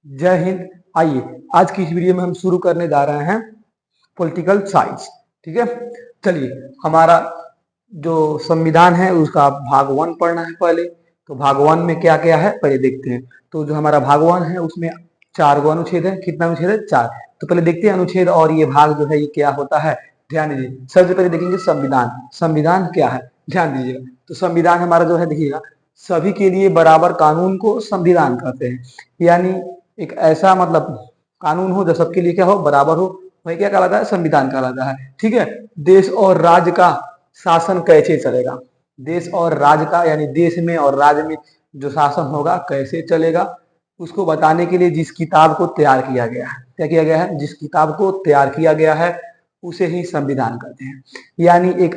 जय हिंद। आइए आज की इस वीडियो में हम शुरू करने जा रहे हैं पॉलिटिकल साइंस। ठीक है, चलिए हमारा जो संविधान है उसका भाग 1 पढ़ना है पहले। तो भाग 1 में क्या क्या है पहले देखते हैं। तो जो हमारा भाग 1 है उसमें 4 गो अनुच्छेद है। कितना अनुच्छेद है? 4। तो पहले देखते हैं अनुच्छेद और ये भाग जो है ये क्या होता है। ध्यान दीजिए, सबसे पहले देखेंगे संविधान। संविधान क्या है ध्यान दीजिएगा। तो संविधान हमारा जो है देखिएगा, सभी के लिए बराबर कानून को संविधान कहते हैं। यानी एक ऐसा मतलब कानून हो जो सबके लिए क्या हो, बराबर हो, वही क्या कहलाता है? संविधान कहलाता है। ठीक है, देश और राज्य का शासन कैसे चलेगा, देश और राज्य का यानी देश में और राज्य में जो शासन होगा कैसे चलेगा, उसको बताने के लिए जिस किताब को तैयार किया गया है, क्या किया गया है? जिस किताब को तैयार किया गया है उसे ही संविधान कहते हैं। यानी एक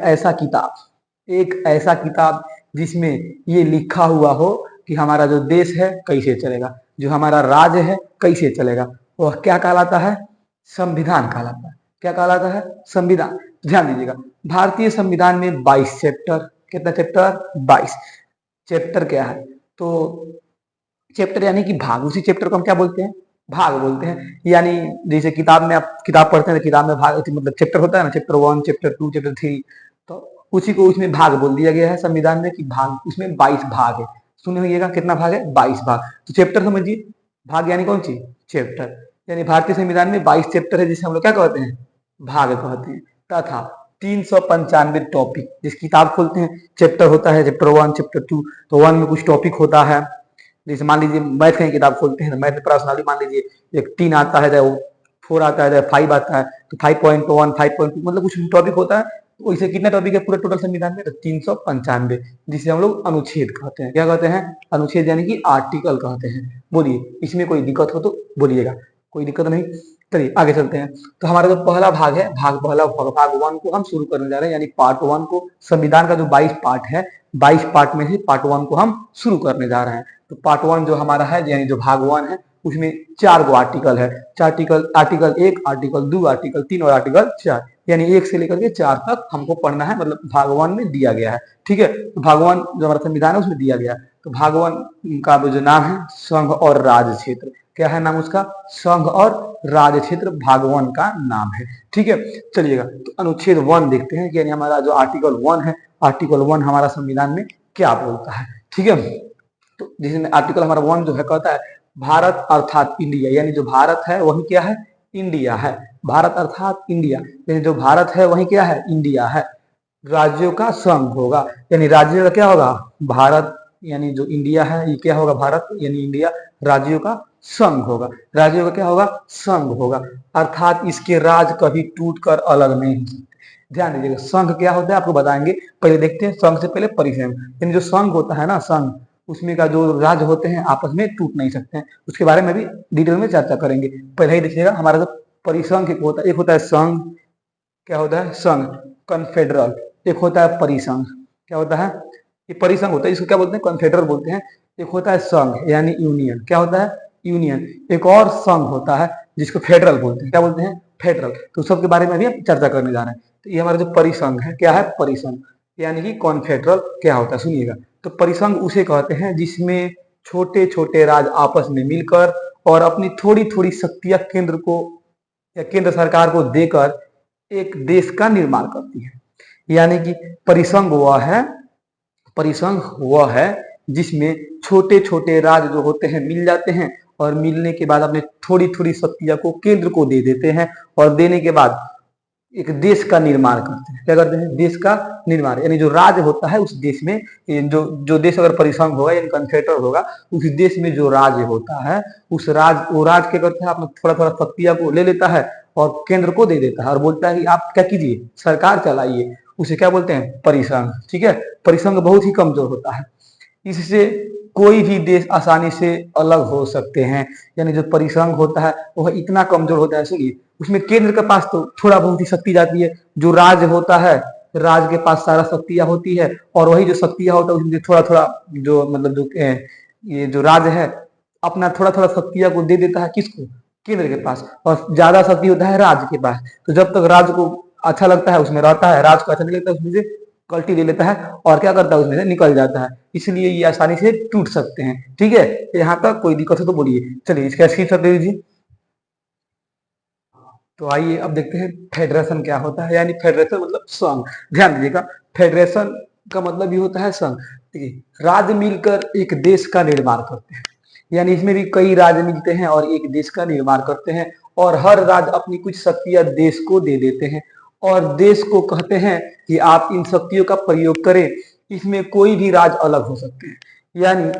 ऐसा किताब जिसमें ये लिखा हुआ हो कि हमारा जो देश है कैसे चलेगा, जो हमारा राज्य है कैसे चलेगा, वह क्या कहलाता है? संविधान कहलाता है। क्या कहलाता है? संविधान। ध्यान दीजिएगा, भारतीय संविधान में 22 चैप्टर। कितना चैप्टर? 22 चैप्टर। क्या है? तो चैप्टर यानी कि भाग। उसी चैप्टर को हम क्या बोलते हैं? भाग बोलते हैं। यानी जैसे किताब में आप किताब पढ़ते हैं तो किताब में भाग मतलब चैप्टर होता है ना, चैप्टर 1, चैप्टर 2, चैप्टर 3, तो उसी को उसमें भाग बोल दिया गया है संविधान में कि भाग, उसमें 22 भाग है। सुने होइएगा कितना भाग है? 22 भाग। तो चैप्टर समझिए, भाग यानी कौन चीज? चैप्टर। यानी भारतीय संविधान में 22 चैप्टर है जिसे हम लोग क्या कहते हैं? भाग कहते हैं। तथा 395 टॉपिक। जिस किताब खोलते हैं चैप्टर होता है, चैप्टर 1, चैप्टर 2, तो 1 में कुछ टॉपिक होता है। जैसे मान लीजिए मैथ की किताब खोलते हैं तो मैथ पर्सनली मान लीजिए एक 3 आता है, चाहे 4 आता है, चाहे 5 आता है, तो 5.1, 5.2 मतलब कुछ टॉपिक होता है। तो वैसे कितने टॉपिक है पूरे टोटल संविधान में? तो 395, जिसे हम लोग अनुच्छेद कहते हैं। क्या कहते हैं? अनुच्छेद यानी कि आर्टिकल कहते हैं। बोलिए इसमें कोई दिक्कत हो तो बोलिएगा, कोई दिक्कत नहीं। चलिए आगे चलते हैं। तो हमारा जो पहला भाग है, भाग 1 को हम शुरू करने जा रहे हैं, यानी पार्ट 1 को। संविधान का जो 22 पार्ट है, 22 पार्ट में से पार्ट 1 को हम शुरू करने जा रहे हैं। तो पार्ट 1 जो हमारा है यानी जो भाग 1 है उसमें 4 गो आर्टिकल है। आर्टिकल 1, आर्टिकल 2, आर्टिकल 3 और आर्टिकल 4। यानी 1 से लेकर के 4 तक हमको पढ़ना है, मतलब भाग 1 में दिया गया है। ठीक है, तो भाग 1 जो हमारा संविधान है उसमें दिया गया है। तो भाग 1 का जो नाम है संघ और राज्य क्षेत्र। क्या है नाम उसका? संघ और राज्य क्षेत्र भाग 1 का नाम है। ठीक है, चलिएगा तो अनुच्छेद 1 देखते हैं, यानी हमारा जो आर्टिकल 1 है, आर्टिकल 1 हमारा संविधान में क्या बोलता है। ठीक है, तो जिसमें आर्टिकल हमारा 1 जो है कहता है भारत अर्थात इंडिया। यानी जो भारत है वही क्या है? इंडिया है। भारत अर्थात इंडिया, यानी जो भारत है वही क्या है? इंडिया है। राज्यों का संघ होगा, यानी राज्यों का क्या होगा? भारत। यानी जो इंडिया है ये क्या होगा? भारत यानी इंडिया। राज्यों का संघ होगा, राज्यों का क्या होगा? संघ होगा। अर्थात इसके राज्य कभी टूट कर अलग नहीं हो सकते। ध्यान दीजिएगा, संघ क्या होता है आपको बताएंगे। पहले देखते हैं संघ से पहले परिसंघ। यानी जो संघ होता है ना, संघ, उसमें का जो राज्य होते हैं आपस में टूट नहीं सकते हैं। उसके बारे में भी डिटेल में चर्चा करेंगे। पहले ही देखिएगा हमारा जो परिसंघ एक होता है संघ। क्या होता है? संघ, कन्फेडरल। एक होता है परिसंघ। क्या होता है? ये परिसंघ होता है, इसको क्या बोलते हैं? कन्फेडरल बोलते हैं। एक होता है संघ यानी यूनियन। क्या होता है? यूनियन। एक और संघ होता है जिसको फेडरल बोलते हैं। क्या बोलते हैं? फेडरल। तो सबके बारे में भी हम चर्चा करने जा रहे हैं। तो ये हमारा जो परिसंघ है क्या है? परिसंघ यानी कि कॉन्फेडरल क्या होता है सुनिएगा। तो परिसंघ उसे कहते हैं जिसमें छोटे छोटे राज्य आपस में मिलकर और अपनी थोड़ी थोड़ी शक्तियां केंद्र को या केंद्र सरकार को देकर एक देश का निर्माण करती है। यानी कि परिसंघ वह है जिसमें छोटे छोटे राज्य जो होते हैं मिल जाते हैं और मिलने के बाद अपने थोड़ी थोड़ी शक्तियां को केंद्र को दे देते हैं और देने के बाद एक देश का निर्माण करते हैं। क्या करते हैं? देश का निर्माण। यानी जो राज्य होता है उस देश में, जो जो देश अगर परिसंघ होगा यानी कन्फेडरल होगा, उस देश में जो राज्य होता है वो राज्य क्या करता है? अपना थोड़ा थोड़ा शक्तियां को ले लेता है और केंद्र को दे देता है और बोलता है कि आप क्या कीजिए? सरकार चलाइए। उसे क्या बोलते हैं? परिसंघ। ठीक है, परिसंघ बहुत ही कमजोर होता है, इससे कोई भी देश आसानी से अलग हो सकते हैं। यानी जो परिसंघ होता है वह इतना कमजोर होता है, सुनिए, उसमें केंद्र के पास तो थोड़ा बहुत ही शक्ति जाती है। जो राज्य होता है, राज्य के पास सारा शक्तियां होती है और वही जो शक्तियां होता है उसमें थोड़ा थोड़ा जो मतलब जो ये जो राज्य है अपना थोड़ा थोड़ा शक्तियां को दे देता है। किसको? केंद्र के पास। और ज्यादा शक्ति होता है राज्य के पास। तो जब तक राज्य को अच्छा लगता है उसमें रहता है, राज्य को अच्छा नहीं लगता उसमें से कल्टी ले लेता है और क्या करता है, उसमें से निकल जाता है, इसलिए ये आसानी से टूट सकते हैं। ठीक है, यहाँ तक कोई दिक्कत हो तो बोलिए। चलिए इसका स्क्रीनशॉट ले लीजिए। तो आइए अब देखते हैं फेडरेशन क्या होता है, यानी फेडरेशन मतलब संघ। ध्यान दीजिएगा, फेडरेशन का मतलब ये होता है संघ। देखिए, राज्य मिलकर एक देश का निर्माण करते हैं, यानी इसमें भी कई राज्य मिलते हैं और एक देश का निर्माण करते हैं, और हर राज्य अपनी कुछ शक्तियां देश को दे देते हैं, और देश को कहते हैं कि आप इन शक्तियों का प्रयोग करें। इसमें कोई भी राज्य अलग हो सकते हैं, यानी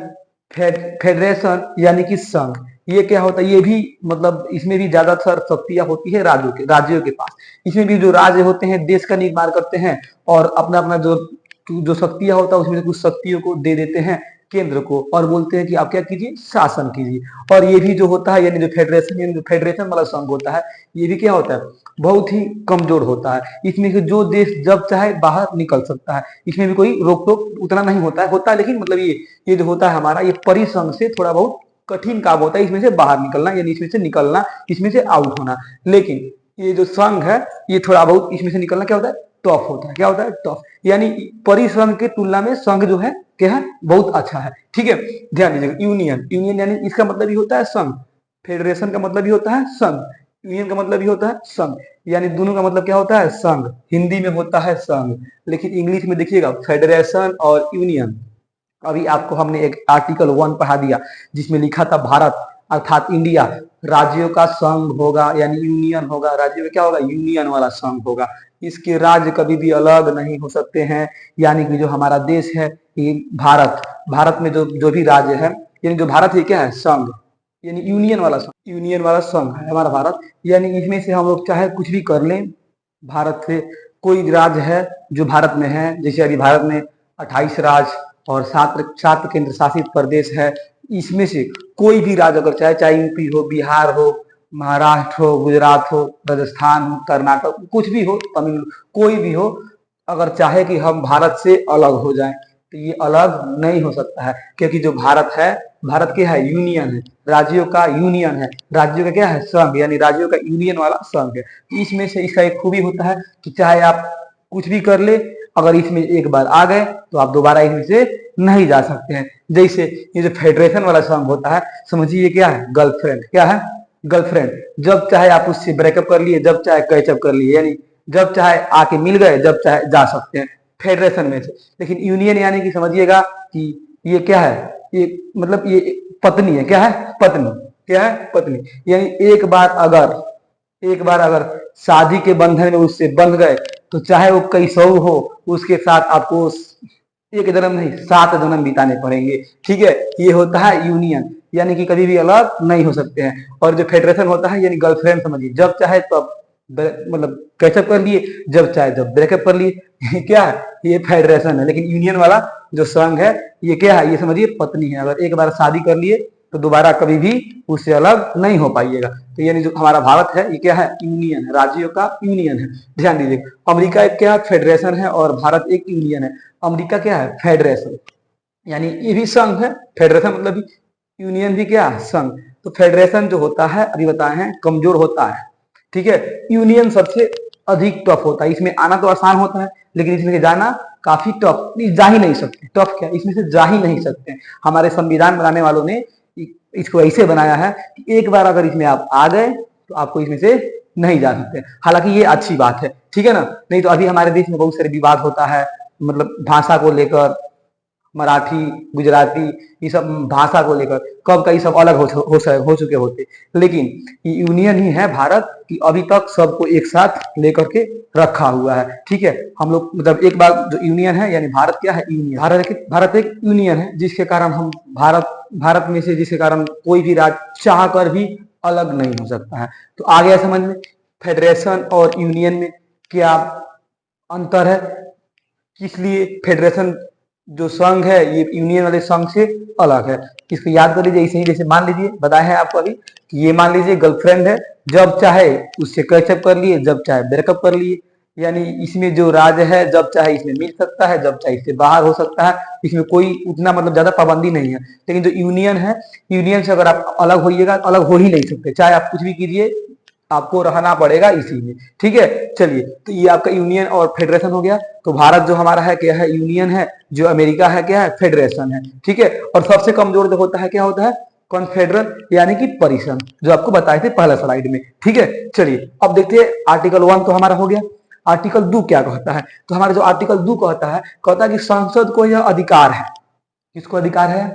फेडरेशन यानी कि संघ, ये क्या होता है, ये भी मतलब इसमें भी ज्यादातर शक्तियां होती है राज्यों के पास। इसमें भी जो राज्य होते हैं देश का निर्माण करते हैं और अपना अपना जो शक्तियां होता है उसमें से कुछ शक्तियों को दे देते हैं केंद्र को, और बोलते हैं कि आप क्या कीजिए, शासन कीजिए। और ये भी जो होता है, यानी जो फेडरेशन वाला संघ होता है, ये भी क्या होता है, बहुत ही कमजोर होता है। इसमें से जो देश जब चाहे बाहर निकल सकता है, इसमें भी कोई रोक टोक उतना नहीं होता है, लेकिन मतलब ये जो होता है हमारा, ये परिसंघ से थोड़ा बहुत कठिन काम होता है, इसमें से बाहर निकलना, यानी इसमें से निकलना, इसमें से आउट होना। लेकिन ये जो संघ है, ये थोड़ा बहुत इसमें से निकलना क्या होता है, टफ होता है। क्या होता है, टफ, यानी परिसंघ की तुलना में संघ जो है क्या है, बहुत अच्छा है। ठीक है, ध्यान दीजिएगा। यूनियन यानी इसका मतलब ही होता है संघ, फेडरेशन का मतलब ही होता है संघ, यूनियन का मतलब ही होता है संघ, यानी दोनों का मतलब क्या होता है, संघ। हिंदी में होता है संघ, लेकिन इंग्लिश में देखिएगा फेडरेशन और यूनियन। अभी आपको हमने एक आर्टिकल 1 पढ़ा दिया जिसमें लिखा था भारत अर्थात इंडिया राज्यों का संघ होगा, यानी यूनियन होगा। राज्यों में क्या होगा, यूनियन वाला संघ होगा। इसके राज्य कभी भी अलग नहीं हो सकते हैं, यानी कि जो हमारा देश है ये भारत में जो भी राज्य है, यानी जो भारत है क्या है, संघ, यानी यूनियन वाला संघ है हमारा भारत। यानी इसमें से हम लोग चाहे कुछ भी कर लें, भारत से कोई राज्य है जो भारत में है, जैसे अभी भारत में 28 राज्य और 7 केंद्र शासित प्रदेश है। इसमें से कोई भी राज्य अगर चाहे यूपी हो, बिहार हो, महाराष्ट्र हो, गुजरात हो, राजस्थान हो, कर्नाटक, कुछ भी हो, तमिलनाडु, कोई भी हो, अगर चाहे कि हम भारत से अलग हो जाएं तो ये अलग नहीं हो सकता है, क्योंकि जो भारत है, भारत क्या है, यूनियन है, राज्यों का यूनियन है, राज्यों का क्या है, संघ, यानी राज्यों का यूनियन वाला संघ है। इसमें से इसका एक खूबी होता है कि चाहे आप कुछ भी कर ले, अगर इसमें एक बार आ गए तो आप दोबारा इसमें से नहीं जा सकते हैं। जैसे ये जो फेडरेशन वाला संघ होता है, समझिए क्या है, गर्लफ्रेंड। क्या है, गर्लफ्रेंड। जब चाहे आप उससे ब्रेकअप कर लिए, जब चाहे कैचअप कर लिए, यानी जब चाहे आके मिल गए, जब चाहे जा सकते हैं फेडरेशन में से। लेकिन यूनियन यानी कि समझिएगा कि ये क्या है, ये मतलब ये पत्नी है। क्या है, पत्नी। क्या है, पत्नी। यानी एक बार अगर शादी के बंधन में उससे बंध गए तो चाहे वो कई सौ हो, उसके साथ आपको एक जन्म नहीं 7 जन्म बिताने पड़ेंगे। ठीक है, ये होता है यूनियन, यानी कि कभी भी अलग नहीं हो सकते हैं। और जो फेडरेशन होता है, यानी गर्लफ्रेंड समझिए, जब चाहे तब मतलब कैचअप कर लिए, जब चाहे जब ब्रेकअप कर लिए। क्या है, ये फेडरेशन है। लेकिन यूनियन वाला जो संघ है, ये क्या है, ये समझिए पत्नी है। अगर एक बार शादी कर लिए तो दोबारा कभी भी उससे अलग नहीं हो पाइएगा। तो यानी जो हमारा भारत है, ये क्या है, यूनियन है, राज्यों का यूनियन है। ध्यान दीजिए, अमेरिका एक क्या फेडरेशन है और भारत एक यूनियन है। अमेरिका क्या है, फेडरेशन, यानी ये भी संघ है। फेडरेशन मतलब यूनियन भी क्या है, संघ। तो फेडरेशन जो होता है, अभी बताए हैं, कमजोर होता है। ठीक है, यूनियन सबसे अधिक टफ होता है। इसमें आना तो आसान होता है, लेकिन इसमें जाना काफी टफ, जा ही नहीं सकते। टफ क्या, इसमें से जा ही नहीं सकते। हमारे संविधान बनाने वालों ने इसको ऐसे बनाया है कि एक बार अगर इसमें आप आ गए तो आपको इसमें से नहीं जा सकते। हालांकि ये अच्छी बात है, ठीक है ना। नहीं तो अभी हमारे देश में बहुत सारे विवाद होता है, मतलब भाषा को लेकर, मराठी, गुजराती, ये सब भाषा को लेकर कब कई सब अलग हो चुके होते। लेकिन ये यूनियन ही है भारत कि अभी तक सबको एक साथ लेकर के रखा हुआ है। ठीक है, हम लोग मतलब एक बार जो यूनियन है, यानी भारत क्या है, यूनियन। भारत एक यूनियन है, जिसके कारण हम भारत में से जिसके कारण कोई भी राज्य चाह कर भी अलग नहीं हो सकता है। तो आ गया समझ में फेडरेशन और यूनियन में क्या अंतर है, किस लिए फेडरेशन जो संघ है ये यूनियन वाले संघ से अलग है। इसको याद कर लीजिए। ऐसे ही जैसे मान लीजिए, बताया है आपको अभी कि ये मान लीजिए गर्लफ्रेंड है, जब चाहे उससे कैचअप कर लिए, जब चाहे ब्रेकअप कर लिए। यानी इसमें जो राज्य है, जब चाहे इसमें मिल सकता है, जब चाहे इससे बाहर हो सकता है। इसमें कोई उतना मतलब ज्यादा पाबंदी नहीं है। लेकिन जो यूनियन है, यूनियन से अगर आप अलग होइएगा, अलग हो ही नहीं सकते, चाहे आप कुछ भी कीजिए, आपको रहना पड़ेगा इसी में, ठीक है। चलिए, तो ये आपका यूनियन और फेडरेशन हो गया। तो भारत जो हमारा है क्या है, यूनियन है। जो अमेरिका है क्या है, फेडरेशन है, ठीक है। और सबसे कमजोर जो होता है क्या होता है, कॉन्फेडरल यानी कि परिसंघ, जो आपको बताए थे पहला स्लाइड में, ठीक है। चलिए अब देखते हैं आर्टिकल 1 तो हमारा हो गया। आर्टिकल 2 क्या कहता है, तो हमारा जो आर्टिकल 2 कहता है कि संसद को यह अधिकार है, किसको अधिकार है,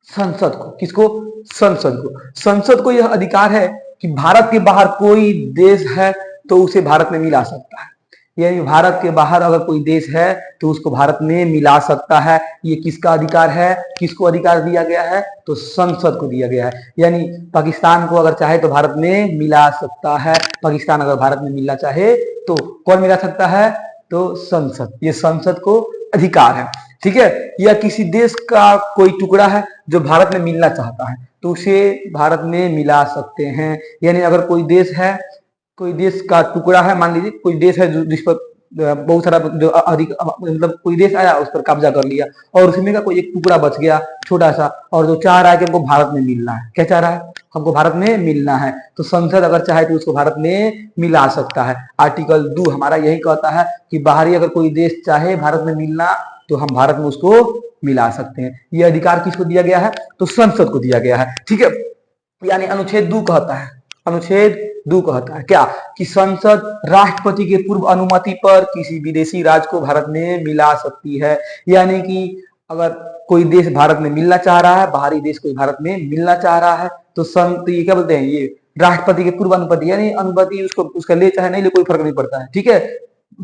संसद को, किसको, संसद को, संसद को यह अधिकार है कि भारत के बाहर कोई देश है तो उसे भारत में मिला सकता है। यानी भारत के बाहर अगर कोई देश है तो उसको भारत में मिला सकता है। ये किसका अधिकार है, किसको अधिकार दिया गया है, तो संसद को दिया गया है। यानी पाकिस्तान को अगर चाहे तो भारत में मिला सकता है। पाकिस्तान अगर भारत में मिलना चाहे तो कौन मिला सकता है, तो संसद। ये संसद को अधिकार है, ठीक है। या किसी देश का कोई टुकड़ा है जो भारत में मिलना चाहता है तो उसे भारत में मिला सकते हैं। यानी अगर कोई देश है, कोई देश का टुकड़ा है, मान लीजिए कोई देश है जिस पर बहुत सारा जो अधिक मतलब कोई देश आया उस पर कब्जा कर लिया और उसमें का कोई एक टुकड़ा बच गया छोटा सा, और जो चाह रहा है कि हमको भारत में मिलना है, क्या चाह रहा है, हमको भारत में मिलना है, तो संसद अगर चाहे तो उसको भारत में मिला सकता है। आर्टिकल 2 हमारा यही कहता है कि बाहरी अगर कोई देश चाहे भारत में मिलना तो हम भारत में उसको मिला सकते हैं। ये अधिकार किसको दिया गया है, तो संसद को दिया गया है, ठीक है। यानी अनुच्छेद 2 कहता है, अनुच्छेद 2 कहता है क्या, कि संसद राष्ट्रपति के पूर्व अनुमति पर किसी विदेशी राज्य को भारत में मिला सकती है। यानी कि अगर कोई देश भारत में मिलना चाह रहा है, बाहरी देश कोई भारत में मिलना चाह रहा है तो ये क्या बोलते हैं, ये राष्ट्रपति के पूर्व अनुमति, यानी अनुमति उसको उसका ले चाहे नहीं ले कोई फर्क नहीं पड़ता है, ठीक है।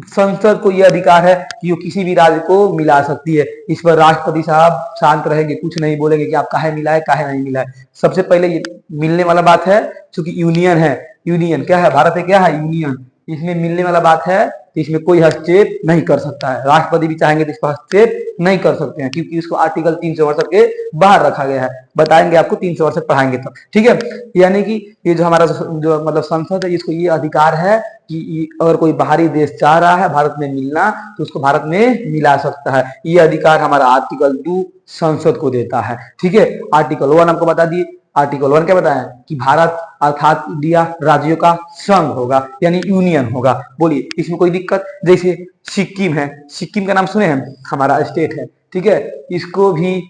संसद को यह अधिकार है कि वो किसी भी राज्य को मिला सकती है। इस पर राष्ट्रपति साहब शांत रहेंगे, कुछ नहीं बोलेंगे कि आप काहे मिला है काहे नहीं मिला है। सबसे पहले ये मिलने वाला बात है, क्योंकि यूनियन है, यूनियन क्या है, भारत है क्या है, यूनियन, इसमें मिलने वाला बात है तो इसमें कोई हस्तक्षेप नहीं कर सकता है। राष्ट्रपति भी चाहेंगे तो इस पर हस्तक्षेप नहीं कर सकते हैं, क्योंकि इसको आर्टिकल 368 के बाहर रखा गया है। बताएंगे आपको 368 पढ़ाएंगे तब, ठीक है। यानी कि ये जो हमारा जो मतलब संसद है, इसको ये अधिकार है कि अगर कोई बाहरी देश चाह रहा है भारत में मिलना तो उसको भारत में मिला सकता है। ये अधिकार हमारा आर्टिकल 2 संसद को देता है, ठीक है। आर्टिकल 1 आपको बता दिए। आर्टिकल 1 क्या बताया कि भारत अर्थात इंडिया राज्यों का संघ होगा, यानी यूनियन होगा। बोलिए इसमें कोई दिक्कत, जैसे सिक्किम है, सिक्किम का नाम सुने हैं, हमारा स्टेट है, ठीक है, इसको भी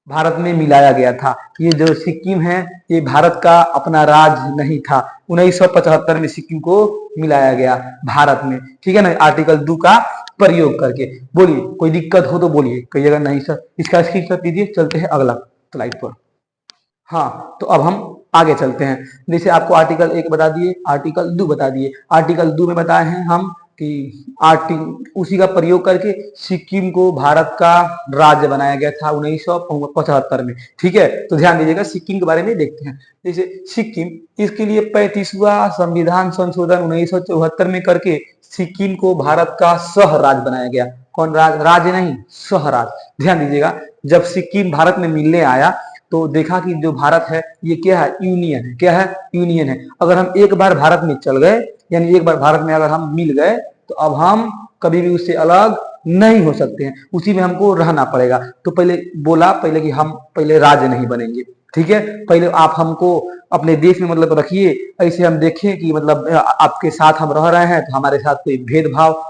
भारत में मिलाया गया था। ये जो सिक्किम है ये भारत का अपना राज्य नहीं था। 1975 में सिक्किम को मिलाया गया भारत में, ठीक है ना, आर्टिकल 2 का प्रयोग करके। बोलिए कोई दिक्कत हो तो बोलिए, कहिएगा नहीं सर। इसका स्क्रीनशॉट लीजिए, चलते हैं अगला स्लाइड पर। हाँ, तो अब हम आगे चलते हैं। जैसे आपको आर्टिकल 1 बता दिए, आर्टिकल 2 बता दिए। आर्टिकल 2 में बताए हैं हम कि उसी का प्रयोग करके सिक्किम को भारत का राज्य बनाया गया था 1975 में, ठीक है। तो ध्यान दीजिएगा, सिक्किम के बारे में देखते हैं। जैसे सिक्किम, इसके लिए 35वां संविधान संशोधन 1974 में करके सिक्किम को भारत का सह राज्य बनाया गया। कौन राज्य नहीं, सह राज्य। ध्यान दीजिएगा, जब सिक्किम भारत में मिलने आया तो देखा कि जो भारत है ये क्या है, यूनियन है, क्या है, यूनियन है। अगर हम एक बार भारत में चल गए, यानी एक बार भारत में अगर हम मिल गए तो अब हम कभी भी उससे अलग नहीं हो सकते हैं, उसी में हमको रहना पड़ेगा। तो पहले बोला पहले कि हम पहले राज्य नहीं बनेंगे, ठीक है। पहले आप हमको अपने देश में मतलब रखिए, ऐसे हम देखें कि मतलब आपके साथ हम रह रहे हैं तो हमारे साथ कोई भेदभाव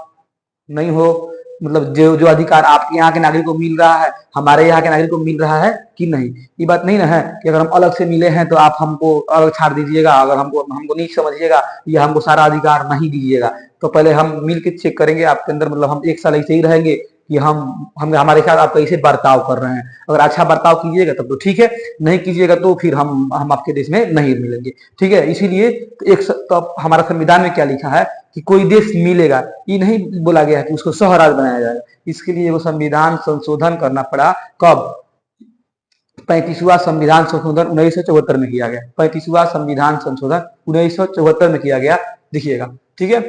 नहीं हो, मतलब जो जो अधिकार आपके यहाँ के नागरिक को मिल रहा है हमारे यहाँ के नागरिक को मिल रहा है कि नहीं। ये बात नहीं ना है कि अगर हम अलग से मिले हैं तो आप हमको अलग छाड़ दीजिएगा, अगर हमको नीच समझिएगा या हमको सारा अधिकार नहीं दीजिएगा। तो पहले हम मिल के चेक करेंगे आपके अंदर, मतलब हम एक साल ऐसे ही रहेंगे कि हम हमारे साथ आप कैसे बर्ताव कर रहे हैं। अगर अच्छा बर्ताव कीजिएगा तब तो ठीक है, नहीं कीजिएगा तो फिर हम आपके देश में नहीं मिलेंगे, ठीक है। इसीलिए तो हमारा संविधान में क्या लिखा है कि कोई देश मिलेगा, ये नहीं बोला गया है कि उसको सह राज्य बनाया जाएगा। इसके लिए वो संविधान संशोधन करना पड़ा। कब, 35वां संविधान संशोधन 1974 में किया गया। 35वां संविधान संशोधन 1974 में किया गया, देखिएगा, ठीक है।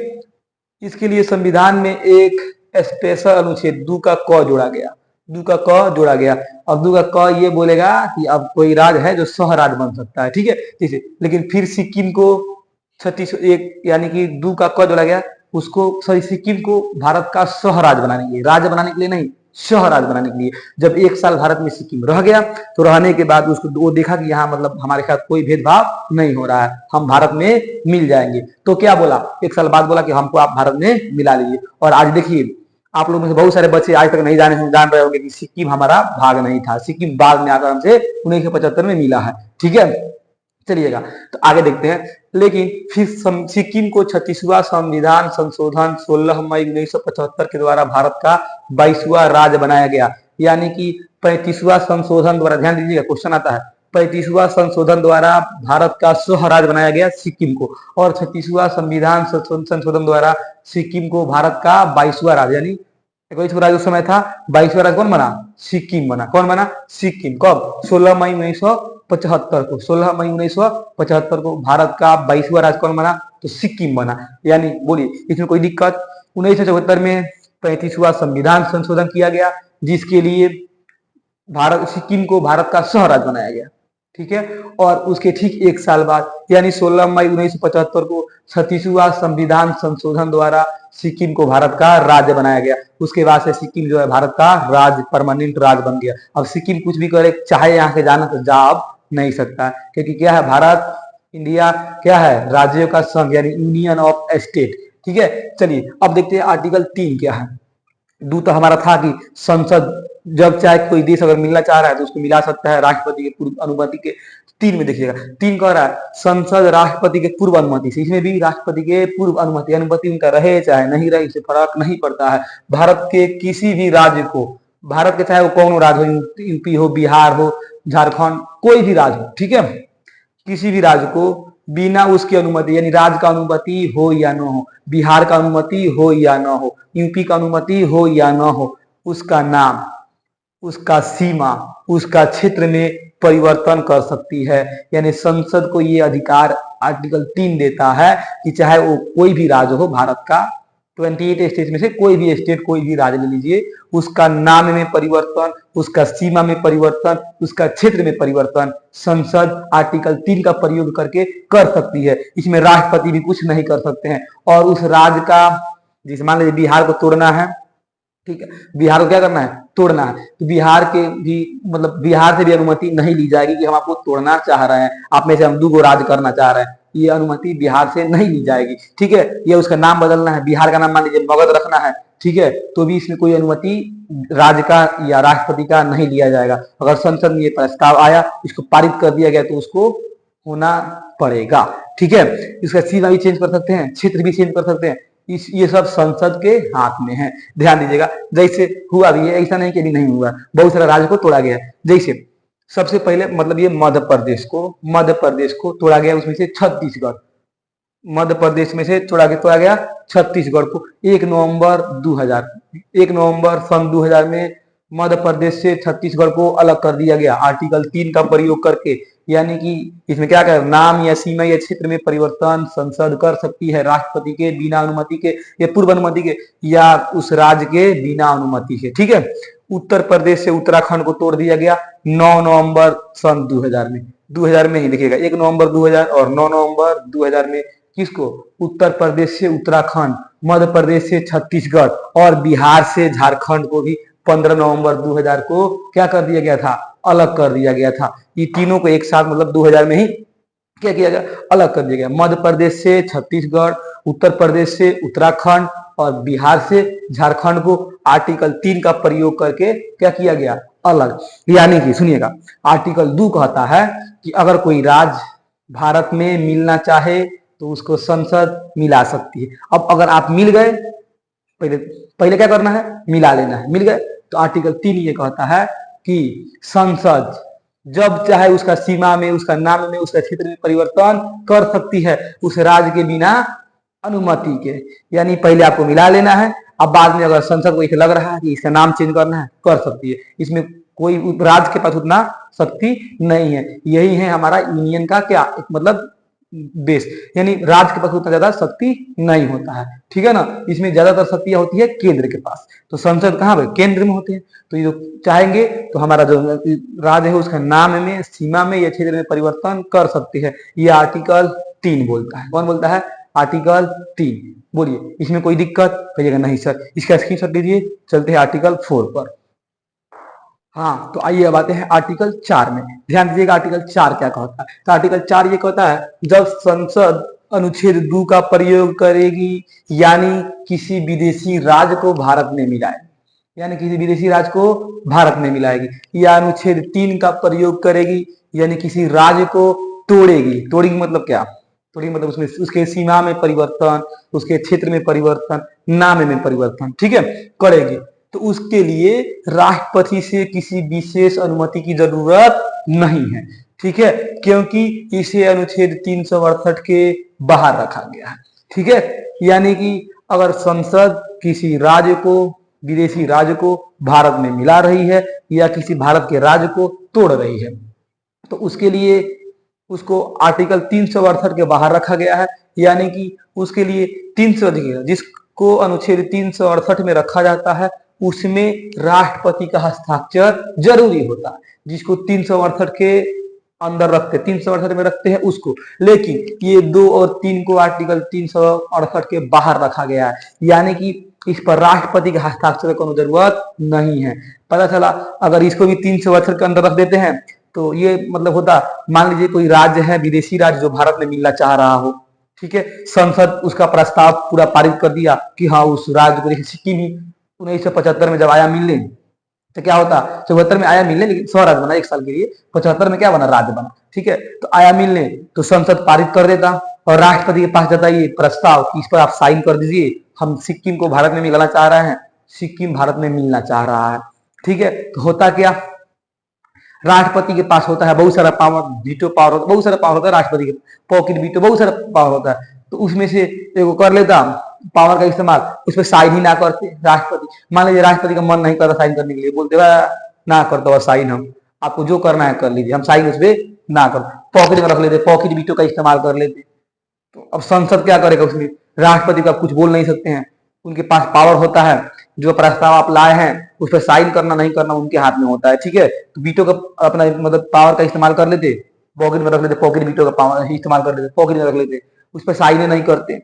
इसके लिए संविधान में एक स्पेशल अनुच्छेद 2 का क जोड़ा गया, 2 का क जोड़ा गया। अब 2 का क ये बोलेगा कि अब कोई राज्य है जो सह राज्य बन सकता है, ठीक है, जैसे। लेकिन फिर सिक्किम को 36 यानी कि 2 का क जोड़ा गया, उसको सिक्किम को भारत का सह राज्य बनाने के लिए, राज्य बनाने के लिए नहीं, सह राज्य बनाने के लिए। जब एक साल भारत में सिक्किम रह गया तो रहने के बाद उसको वो देखा कि यहाँ मतलब हमारे साथ कोई भेदभाव नहीं हो रहा है, हम भारत में मिल जाएंगे। तो क्या बोला, एक साल बाद बोला कि हमको आप भारत में मिला लीजिए। और आज देखिए आप लोग में से बहुत सारे बच्चे आज तक नहीं जान रहे होंगे कि सिक्किम हमारा भाग नहीं था, सिक्किम बाद में आकर हमसे 1975 में मिला है। ठीक है, चलिएगा तो आगे देखते हैं। लेकिन फिर सिक्किम को 36वां संविधान संशोधन 16 मई 1975 के द्वारा भारत का 22वां राज्य बनाया गया। यानी कि 35वां संशोधन द्वारा, ध्यान दीजिएगा क्वेश्चन आता है, 35वां संशोधन द्वारा भारत का सह राज्य बनाया गया सिक्किम को, और 36वां संविधान संशोधन द्वारा सिक्किम को भारत का 22वां राज्य, यानी 21वां राज्य उस समय था, 22वां राज्य कौन बना, सिक्किम बना। कौन बना, सिक्किम। कब, 16 मई 1975 को, 16 मई 1975 को भारत का 22वां राज्य कौन बना, तो सिक्किम बना। यानी बोलिए इसमें कोई दिक्कत। 1974 में 35वां संविधान संशोधन किया गया जिसके लिए भारत सिक्किम को भारत का सह राज्य बनाया गया। ठीक है, और उसके ठीक एक साल बाद यानी 16 मई 1975 को 36वां संविधान संशोधन द्वारा सिक्किम को भारत का राज्य बनाया गया। उसके बाद से सिक्किम जो है भारत का राज्य, परमानेंट राज्य बन गया। अब सिक्किम कुछ भी करे, चाहे यहाँ से जाना तो जा अब नहीं सकता, क्योंकि क्या है, भारत इंडिया क्या है, राज्यों का संघ, यानी यूनियन ऑफ स्टेट। ठीक है, चलिए अब देखते हैं आर्टिकल 3 क्या है। दो तो हमारा था कि संसद जब चाहे कोई देश अगर मिलना चाह रहा है तो उसको मिला सकता है राष्ट्रपति के पूर्व अनुमति के। 3 में देखिएगा, 3 कह रहा है संसद राष्ट्रपति के पूर्व अनुमति से, इसमें भी राष्ट्रपति के पूर्व अनुमति, अनुमति उनका रहे चाहे नहीं रहे इससे फर्क नहीं पड़ता है। भारत के किसी भी राज्य को, भारत के चाहे वो कौन राज्य हो, यूपी हो, बिहार हो, झारखंड, कोई भी राज्य हो, ठीक है, किसी भी राज्य को बिना उसकी अनुमति, यानी राज्य का अनुमति हो या न हो, बिहार का अनुमति हो या न हो, यूपी का अनुमति हो या न हो, उसका नाम, उसका सीमा, उसका क्षेत्र में परिवर्तन कर सकती है। यानी संसद को ये अधिकार आर्टिकल 3 देता है कि चाहे वो कोई भी राज्य हो, भारत का 28 स्टेट में से कोई भी स्टेट, कोई भी राज्य ले लीजिए, उसका नाम में परिवर्तन, उसका सीमा में परिवर्तन, उसका क्षेत्र में परिवर्तन संसद आर्टिकल 3 का प्रयोग करके कर सकती है। इसमें राष्ट्रपति भी कुछ नहीं कर सकते हैं। और उस राज्य का, जिस मान लीजिए बिहार को तोड़ना है, ठीक है, बिहार को क्या करना है, तोड़ना है, तो बिहार के भी मतलब बिहार से भी अनुमति नहीं ली जाएगी कि हम आपको तोड़ना चाह रहे हैं, आप में से हम 2 राज्य करना चाह रहे हैं, ये अनुमति बिहार से नहीं ली जाएगी। ठीक है, ये उसका नाम बदलना है, बिहार का नाम मान लीजिए मगध रखना है, ठीक है, तो भी इसमें कोई अनुमति राज्य का या राष्ट्रपति का नहीं लिया जाएगा। अगर संसद में ये प्रस्ताव आया, इसको पारित कर दिया गया, तो उसको होना पड़ेगा। ठीक है, इसका सीमा भी चेंज कर सकते हैं, क्षेत्र भी चेंज कर सकते हैं, ये सब संसद के हाथ में है। ध्यान दीजिएगा, जैसे हुआ भी है, ऐसा नहीं कि नहीं हुआ, बहुत सारा राज्य को तोड़ा गया। जैसे सबसे पहले मतलब ये मध्य प्रदेश को तोड़ा गया, उसमें से छत्तीसगढ़, मध्य प्रदेश में से तोड़ा गया छत्तीसगढ़ को 1 नवंबर 2000 में मध्य प्रदेश से छत्तीसगढ़ को अलग कर दिया गया आर्टिकल 3 का प्रयोग करके। यानी कि इसमें क्या कर, नाम या सीमा या क्षेत्र में परिवर्तन संसद कर सकती है राष्ट्रपति के बिना अनुमति के या पूर्व अनुमति के, या उस राज्य के बिना अनुमति के। ठीक है, उत्तर प्रदेश से उत्तराखंड को तोड़ दिया गया 9 नवंबर सन 2000 में ही देखिएगा, 1 नवंबर 2000 और 9 नवंबर 2000 में किसको, उत्तर प्रदेश से उत्तराखंड, मध्य प्रदेश से छत्तीसगढ़ और बिहार से झारखंड को भी 15 नवंबर 2000 को क्या कर दिया गया था, अलग कर दिया गया था। ये तीनों को एक साथ मतलब 2000 में ही क्या किया गया, अलग कर दिया गया। मध्य प्रदेश से छत्तीसगढ़, उत्तर प्रदेश से उत्तराखंड और बिहार से झारखंड को आर्टिकल 3 का प्रयोग करके क्या किया गया, अलग। यानी कि सुनिएगा, आर्टिकल 2 कहता है कि अगर कोई राज्य भारत में मिलना चाहे तो उसको संसद मिला सकती है। अब अगर आप मिल गए, पहले क्या करना है, मिला लेना है, मिल गए, तो आर्टिकल 3 ये कहता है कि संसद जब चाहे उसका सीमा में, उसका नाम में, उसका क्षेत्र में परिवर्तन कर सकती है उस राज्य के बिना अनुमति के। यानी पहले आपको मिला लेना है, अब बाद में अगर संसद को इसे लग रहा है कि इसका नाम चेंज करना है, कर सकती है। इसमें कोई राज्य के पास उतना शक्ति नहीं है। यही है हमारा यूनियन का क्या एक मतलब बेस, यानी राज्य के पास उतना ज्यादा शक्ति नहीं होता है। ठीक है ना, इसमें ज्यादातर शक्तियां होती है केंद्र के पास। तो संसद कहाँ पे, केंद्र में होते हैं। तो ये चाहेंगे तो हमारा जो राज्य है उसका नाम में, सीमा में या क्षेत्र में परिवर्तन कर सकते हैं। ये आर्टिकल 3 बोलता है। कौन बोलता है, आर्टिकल 3। बोलिए इसमें कोई दिक्कत, कहिएगा नहीं सर। इसका स्क्रीनशॉट लीजिए, चलते हैं आर्टिकल 4 पर। हाँ, तो आइए अब आते हैं आर्टिकल 4 में। ध्यान दीजिएगा आर्टिकल 4 क्या कहता है। तो आर्टिकल 4 ये कहता है, जब संसद अनुच्छेद 2 का प्रयोग करेगी यानी किसी विदेशी राज्य को भारत में मिलाएगी, यानी किसी विदेशी राज्य को भारत में मिलाएगी, या अनुच्छेद 3 का प्रयोग करेगी यानी किसी राज्य को तोड़ेगी। तोड़ेगी मतलब क्या? तोड़ेगी मतलब उसमें उसके सीमा में परिवर्तन, उसके क्षेत्र में परिवर्तन, नाम में परिवर्तन, ठीक है, करेगी, तो उसके लिए राष्ट्रपति से किसी विशेष अनुमति की जरूरत नहीं है, ठीक है, क्योंकि इसे अनुच्छेद 368 के बाहर रखा गया है, ठीक है। यानी कि अगर संसद किसी राज्य को, विदेशी राज्य को भारत में मिला रही है या किसी भारत के राज्य को तोड़ रही है, तो उसके लिए उसको आर्टिकल 368 के बाहर रखा गया है। यानी कि उसके लिए 300 जिसको अनुच्छेद 368 में रखा जाता है उसमें राष्ट्रपति का हस्ताक्षर जरूरी होता है, जिसको 368 के अंदर रखते, 368 में रखते हैं उसको। लेकिन ये 2 और 3 को आर्टिकल 368 के बाहर रखा गया है, यानी कि इस पर राष्ट्रपति के हस्ताक्षर की जरूरत नहीं है। पता चला अगर इसको भी 368 के अंदर रख देते हैं तो ये मतलब होता, मान लीजिए कोई राज्य है, विदेशी राज्य जो भारत में मिलना चाह रहा हो, ठीक है, संसद उसका प्रस्ताव पूरा पारित कर दिया कि हाँ उस राज्य को, जैसे सिक्किम ही 1975 में जब आया मिलने, तो क्या होता, 74 में आया मिलने लेकिन स्वराज बना 1 साल के लिए, 75 में क्या बना, राज्य बना, ठीक है। तो आया मिलने तो संसद पारित कर देता और राष्ट्रपति के पास जाता ये प्रस्ताव कि इस पर आप साइन कर दीजिए, हम सिक्किम को भारत में मिलाना चाह रहे हैं, सिक्किम भारत में मिलना चाह रहा है, ठीक है। तो होता क्या, राष्ट्रपति के पास होता है बहुत सारा पावर, वीटो पावर होता है, बहुत सारा पावर होता है राष्ट्रपति के, पॉकेट वीटो, बहुत सारा पावर होता है। तो उसमें से एगो कर लेता पावर का इस्तेमाल, उस पर साइन ही ना करते राष्ट्रपति। मान लीजिए राष्ट्रपति का मन नहीं करता साइन करने के लिए, बोलते ना करता हुआ साइन, हम आपको जो करना है कर लीजिए, हम साइन उस पर ना कर, पॉकेट में रख लेते, पॉकेट वीटो का इस्तेमाल कर लेते। तो अब संसद क्या करेगा, उसमें राष्ट्रपति का कुछ बोल नहीं सकते हैं, उनके पास पावर होता है, जो प्रस्ताव आप लाए हैं उस पर साइन करना नहीं करना उनके हाथ में होता है, ठीक है। तो वीटो का अपना मतलब पावर का इस्तेमाल कर लेते, पॉकेट में रख लेते, पॉकेट वीटो का पावर इस्तेमाल कर लेते, पॉकेट में रख लेते, उस पर साइन नहीं करते।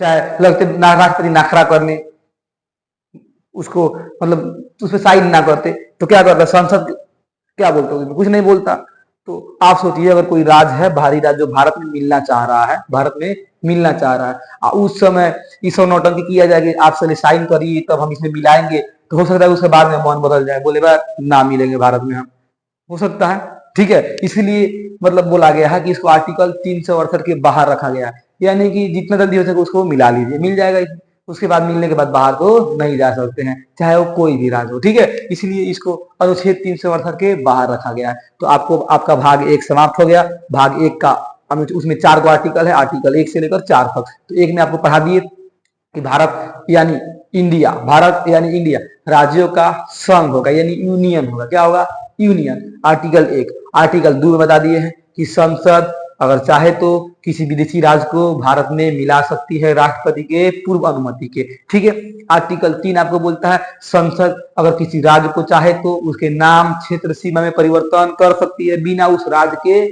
चाहे लगते राष्ट्रपति नखरा करने, उसको मतलब उस पर साइन ना करते, तो क्या करता संसद, क्या बोलते हो, कुछ नहीं बोलता। तो आप सोचिए अगर कोई राज्य है, बाहरी राज्य जो भारत में मिलना चाह रहा है, भारत में मिलना चाह रहा है, उस समय इस नौटंकी किया जाएगी, आप चले साइन करिए तब हम इसमें मिलाएंगे, तो हो सकता है उसके बाद में मन बदल जाए, बोले ना मिलेंगे भारत में हम, हो सकता है, ठीक है। इसलिए मतलब बोला गया है कि इसको आर्टिकल 368 के बाहर रखा गया है, यानी कि जितना जल्दी हो सके उसको मिला लीजिए, मिल जाएगा, उसके बाद मिलने के बाद बाहर तो नहीं जा सकते हैं, चाहे वो कोई भी राज्य हो, ठीक है। इसलिए इसको अनुच्छेद 368 के बाहर रखा गया है। तो आपको आपका भाग 1 समाप्त हो गया। भाग 1 का उसमें 4 को आर्टिकल है, आर्टिकल 1 से लेकर 4 तक। तो 1 में आपको पढ़ा दिए कि भारत यानी इंडिया, भारत यानी इंडिया राज्यों का संघ होगा, यानी यूनियन होगा, क्या होगा, यूनियन, आर्टिकल 1। आर्टिकल 2 में बता दिए हैं कि संसद अगर चाहे तो किसी विदेशी राज्य को भारत में मिला सकती है राष्ट्रपति के पूर्व अनुमति के, ठीक है। आर्टिकल 3 आपको बोलता है संसद अगर किसी राज्य को चाहे तो उसके नाम, क्षेत्र, सीमा में परिवर्तन कर सकती है बिना उस राज्य के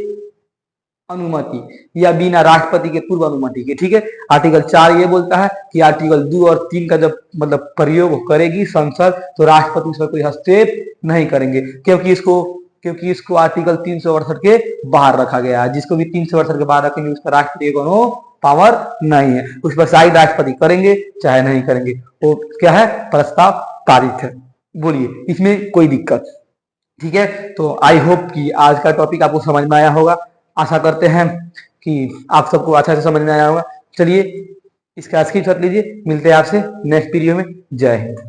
अनुमति या बिना राष्ट्रपति के पूर्व अनुमति के, ठीक है। आर्टिकल 4 ये बोलता है कि आर्टिकल 2 और 3 का जब मतलब प्रयोग करेगी संसद तो राष्ट्रपति उस पर कोई हस्तक्षेप नहीं करेंगे, क्योंकि इसको आर्टिकल 368 के बाहर रखा गया है। जिसको भी 368 के बाहर रखेंगे उस पर राष्ट्रपति को कोनो पावर नहीं है, उस पर साइन राष्ट्रपति करेंगे चाहे नहीं करेंगे, वो क्या है, प्रस्ताव पारित है। बोलिए इसमें कोई दिक्कत, ठीक है। तो आई होप कि आज का टॉपिक आपको समझ में आया होगा, आशा करते हैं कि आप सबको अच्छा से समझ में आया होगा। चलिए इसका स्क्रीनशॉट लीजिए, मिलते हैं आपसे नेक्स्ट वीडियो में। जय हिंद।